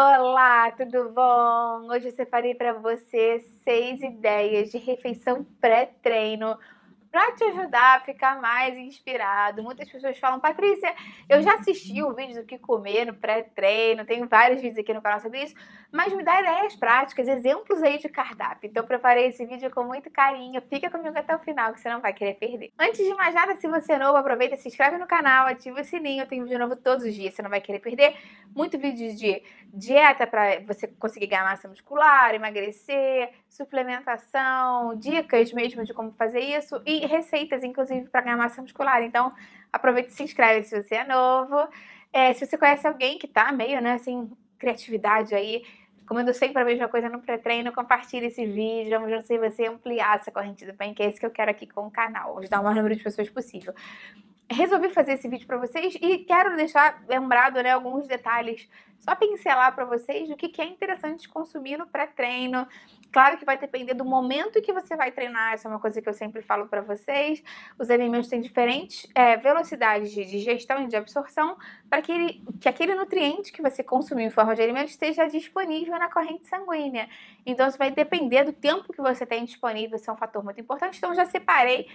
Olá, tudo bom? Hoje eu separei para você 6 ideias de refeição pré-treino para te ajudar a ficar mais inspirado. Muitas pessoas falam, Patrícia, eu já assisti o vídeo do que comer no pré-treino, tenho vários vídeos aqui no canal sobre isso, mas me dá ideias práticas, exemplos aí de cardápio. Então eu preparei esse vídeo com muito carinho, fica comigo até o final que você não vai querer perder. Antes de mais nada, se você é novo, aproveita, se inscreve no canal, ativa o sininho, tem vídeo novo todos os dias, você não vai querer perder. Muito vídeo de dieta para você conseguir ganhar massa muscular, emagrecer, suplementação, dicas mesmo de como fazer isso e receitas, inclusive, para ganhar massa muscular. Então, aproveita e se inscreve se você é novo. Se você conhece alguém que tá meio, né, assim, criatividade aí, comendo sempre a mesma coisa no pré-treino, compartilhe esse vídeo, vamos juntos você ampliar essa corrente do bem, que é isso que eu quero aqui com o canal, ajudar o maior número de pessoas possível. Resolvi fazer esse vídeo para vocês e quero deixar lembrado, né, alguns detalhes, só pincelar para vocês do que é interessante consumir no pré-treino. Claro que vai depender do momento que você vai treinar, essa é uma coisa que eu sempre falo para vocês. Os alimentos têm diferentes velocidades de digestão e de absorção para que aquele nutriente que você consumiu em forma de alimento esteja disponível na corrente sanguínea. Então, isso vai depender do tempo que você tem disponível, isso é um fator muito importante. Então, já separei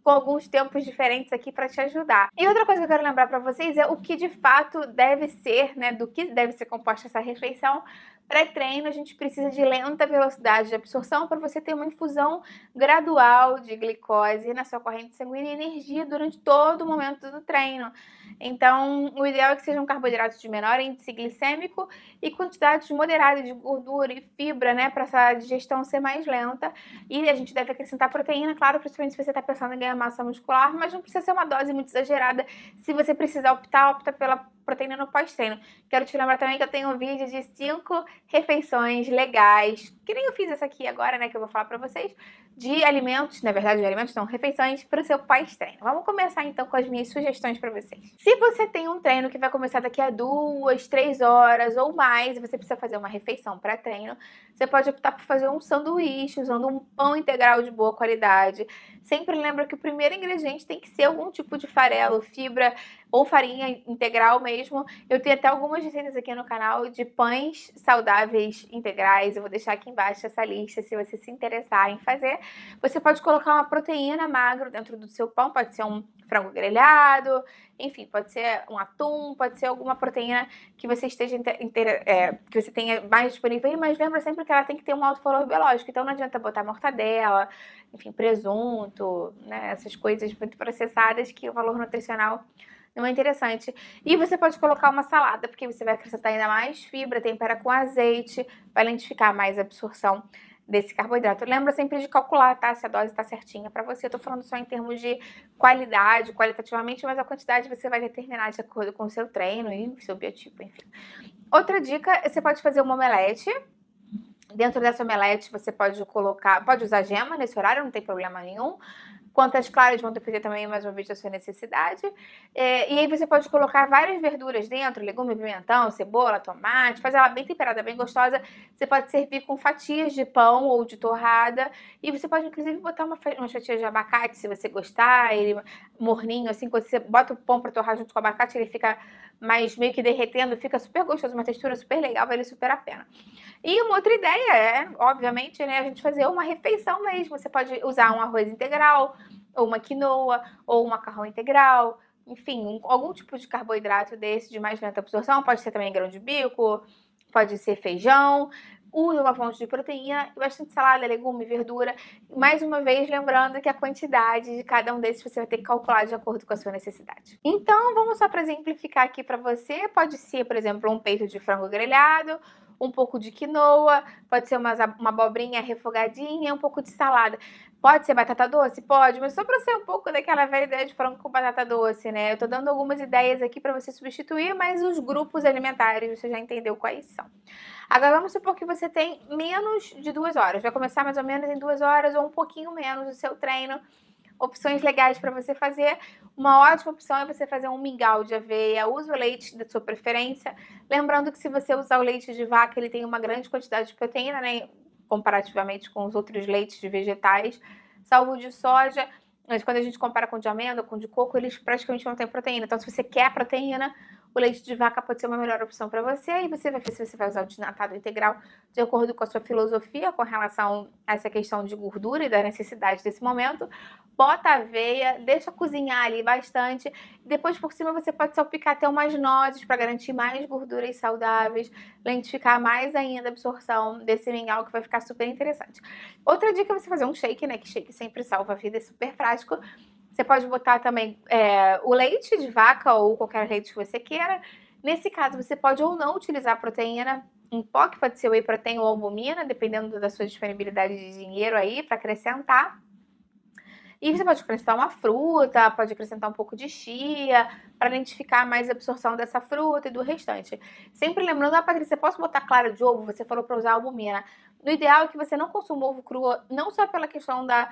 com alguns tempos diferentes aqui para te ajudar. E outra coisa que eu quero lembrar para vocês é o que de fato deve ser, né, do que deve ser composta essa refeição. Pré-treino, a gente precisa de lenta velocidade de absorção para você ter uma infusão gradual de glicose na sua corrente sanguínea e energia durante todo o momento do treino. Então, o ideal é que sejam carboidratos de menor índice glicêmico e quantidades moderadas de gordura e fibra, né, para essa digestão ser mais lenta. E a gente deve acrescentar proteína, claro, principalmente se você está pensando em ganhar massa muscular, mas não precisa ser uma dose muito exagerada. Se você precisar opta pela proteína no pós-treino. Quero te lembrar também que eu tenho um vídeo de 5 refeições legais, que nem eu fiz essa aqui agora, né, que eu vou falar pra vocês, de alimentos, na verdade, de alimentos não, refeições para o seu pós-treino. Vamos começar então com as minhas sugestões para vocês. Se você tem um treino que vai começar daqui a 2, 3 horas ou mais, e você precisa fazer uma refeição pré-treino, você pode optar por fazer um sanduíche usando um pão integral de boa qualidade. Sempre lembra que o primeiro ingrediente tem que ser algum tipo de farelo, fibra ou farinha integral mesmo. Eu tenho até algumas receitas aqui no canal de pães saudáveis integrais. Eu vou deixar aqui embaixo essa lista se você se interessar em fazer. Você pode colocar uma proteína magra dentro do seu pão, pode ser um frango grelhado, enfim, pode ser um atum, pode ser alguma proteína que você esteja que você tenha mais disponível, mas lembra sempre que ela tem que ter um alto valor biológico, então não adianta botar mortadela, enfim, presunto, né, essas coisas muito processadas que o valor nutricional não é interessante. E você pode colocar uma salada, porque você vai acrescentar ainda mais fibra, tempera com azeite, vai lentificar mais a absorção desse carboidrato. Lembra sempre de calcular, tá? Se a dose tá certinha para você. Eu tô falando só em termos de qualidade, qualitativamente, mas a quantidade você vai determinar de acordo com o seu treino e seu biotipo, enfim. Outra dica, você pode fazer uma omelete. Dentro dessa omelete você pode colocar, pode usar gema nesse horário, não tem problema nenhum. Quantas claras vão depender também, mais uma vez, da sua necessidade. E aí você pode colocar várias verduras dentro, legume, pimentão, cebola, tomate, faz ela bem temperada, bem gostosa. Você pode servir com fatias de pão ou de torrada. E você pode, inclusive, botar umas fatias de abacate, se você gostar, ele morninho, assim, quando você bota o pão para torrar junto com o abacate, ele fica mais meio que derretendo, fica super gostoso, uma textura super legal, vale super a pena. E uma outra ideia é, obviamente, né, a gente fazer uma refeição mesmo. Você pode usar um arroz integral, ou uma quinoa, ou um macarrão integral, enfim, algum tipo de carboidrato desse de mais lenta absorção. Pode ser também grão de bico, pode ser feijão. Use uma fonte de proteína, bastante salada, legume, verdura. Mais uma vez, lembrando que a quantidade de cada um desses você vai ter que calcular de acordo com a sua necessidade. Então, vamos só para exemplificar aqui para você. Pode ser, por exemplo, um peito de frango grelhado, um pouco de quinoa, pode ser uma abobrinha refogadinha, um pouco de salada. Pode ser batata doce? Pode, mas só para ser um pouco daquela velha ideia de frango com batata doce, né? Eu tô dando algumas ideias aqui para você substituir, mas os grupos alimentares você já entendeu quais são. Agora vamos supor que você tem menos de 2 horas, vai começar mais ou menos em 2 horas ou um pouquinho menos o seu treino. Opções legais para você fazer. Uma ótima opção é você fazer um mingau de aveia. Use o leite da sua preferência. Lembrando que se você usar o leite de vaca, ele tem uma grande quantidade de proteína, né? Comparativamente com os outros leites de vegetais, salvo o de soja. Mas quando a gente compara com o de amêndoa, com o de coco, eles praticamente não têm proteína. Então, se você quer proteína, o leite de vaca pode ser uma melhor opção para você. E você vai ver se você vai usar o desnatado integral de acordo com a sua filosofia com relação a essa questão de gordura e da necessidade desse momento. Bota aveia, deixa cozinhar ali bastante. Depois, por cima, você pode salpicar até umas nozes para garantir mais gorduras saudáveis, lentificar mais ainda a absorção desse mingau, que vai ficar super interessante. Outra dica é você fazer um shake, né? Que shake sempre salva a vida, é super prático. Você pode botar também o leite de vaca ou qualquer leite que você queira. Nesse caso, você pode ou não utilizar proteína em pó, que pode ser whey protein ou albumina, dependendo da sua disponibilidade de dinheiro aí para acrescentar. E você pode acrescentar uma fruta, pode acrescentar um pouco de chia, para identificar mais a absorção dessa fruta e do restante. Sempre lembrando, Patrícia, posso botar clara de ovo? Você falou para usar albumina. O ideal é que você não consuma ovo cru, não só pela questão da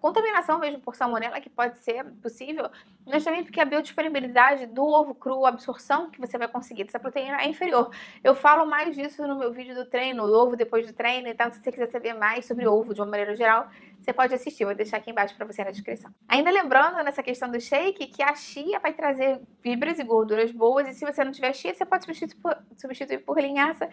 contaminação mesmo por salmonela, que pode ser possível, mas também porque a biodisponibilidade do ovo cru, a absorção que você vai conseguir dessa proteína é inferior. Eu falo mais disso no meu vídeo do treino, do ovo depois do treino, então se você quiser saber mais sobre ovo de uma maneira geral, você pode assistir, vou deixar aqui embaixo para você na descrição. Ainda lembrando nessa questão do shake, que a chia vai trazer fibras e gorduras boas, e se você não tiver chia, você pode substituir por linhaça,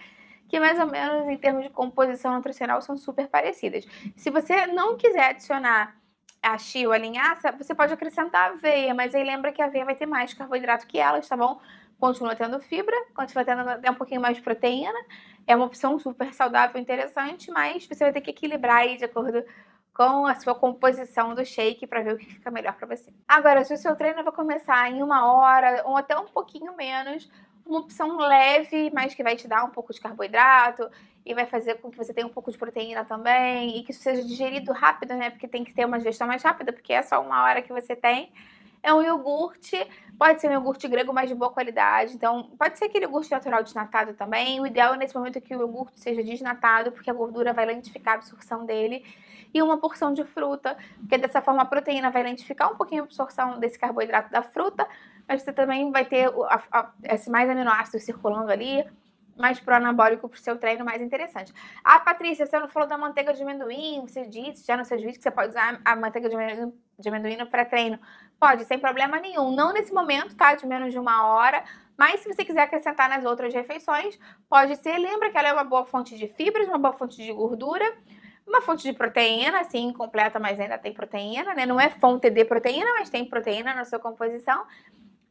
que mais ou menos em termos de composição nutricional são super parecidas. Se você não quiser adicionar a chia ou a linhaça, você pode acrescentar aveia, mas aí lembra que a aveia vai ter mais carboidrato que elas, tá bom? Continua tendo fibra, continua tendo até um pouquinho mais de proteína, é uma opção super saudável e interessante, mas você vai ter que equilibrar aí de acordo com a sua composição do shake para ver o que fica melhor para você. Agora, se o seu treino vai começar em 1 hora ou até um pouquinho menos, uma opção leve, mas que vai te dar um pouco de carboidrato e vai fazer com que você tenha um pouco de proteína também e que isso seja digerido rápido, né? Porque tem que ter uma digestão mais rápida, porque é só 1 hora que você tem. É um iogurte, pode ser um iogurte grego, mas de boa qualidade. Então, pode ser aquele iogurte natural desnatado também. O ideal nesse momento é que o iogurte seja desnatado, porque a gordura vai lentificar a absorção dele. E uma porção de fruta, porque dessa forma a proteína vai lentificar um pouquinho a absorção desse carboidrato da fruta, mas você também vai ter esse mais aminoácidos circulando ali, mais pro-anabólico pro seu treino mais interessante. Ah, Patrícia, você não falou da manteiga de amendoim, você disse já nos seus vídeos que você pode usar a manteiga de amendoim no pré-treino. Pode, sem problema nenhum. Não nesse momento, tá? De menos de 1 hora. Mas se você quiser acrescentar nas outras refeições, pode ser. Lembra que ela é uma boa fonte de fibras, uma boa fonte de gordura, uma fonte de proteína, assim, incompleta, mas ainda tem proteína, né? Não é fonte de proteína, mas tem proteína na sua composição.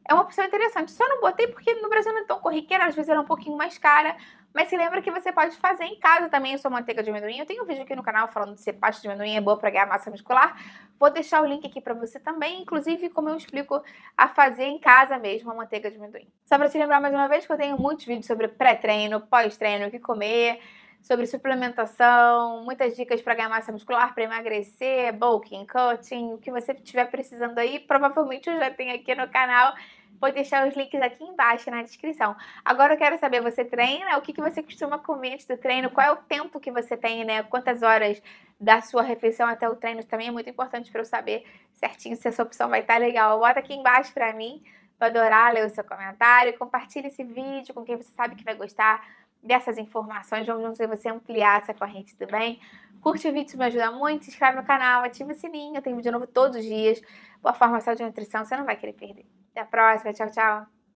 É uma opção interessante. Só não botei porque no Brasil não é tão corriqueira, às vezes ela é um pouquinho mais cara. Mas se lembra que você pode fazer em casa também a sua manteiga de amendoim. Eu tenho um vídeo aqui no canal falando se pasta de amendoim é boa para ganhar massa muscular. Vou deixar o link aqui para você também, inclusive como eu explico a fazer em casa mesmo a manteiga de amendoim. Só para te lembrar mais uma vez que eu tenho muitos vídeos sobre pré-treino, pós-treino, o que comer, sobre suplementação, muitas dicas para ganhar massa muscular, para emagrecer, bulking, cutting, o que você estiver precisando aí, provavelmente eu já tenho aqui no canal. Vou deixar os links aqui embaixo na descrição. Agora eu quero saber, você treina? O que você costuma comer antes do treino? Qual é o tempo que você tem, né? Quantas horas da sua refeição até o treino? Também é muito importante para eu saber certinho se essa opção vai estar legal. Bota aqui embaixo para mim. Vou adorar ler o seu comentário. Compartilhe esse vídeo com quem você sabe que vai gostar dessas informações. Vamos ver você ampliar essa corrente também. Curte o vídeo, isso me ajuda muito. Se inscreve no canal, ativa o sininho. Tem vídeo novo todos os dias. Boa forma, saúde e nutrição, você não vai querer perder. Até a próxima. Tchau, tchau.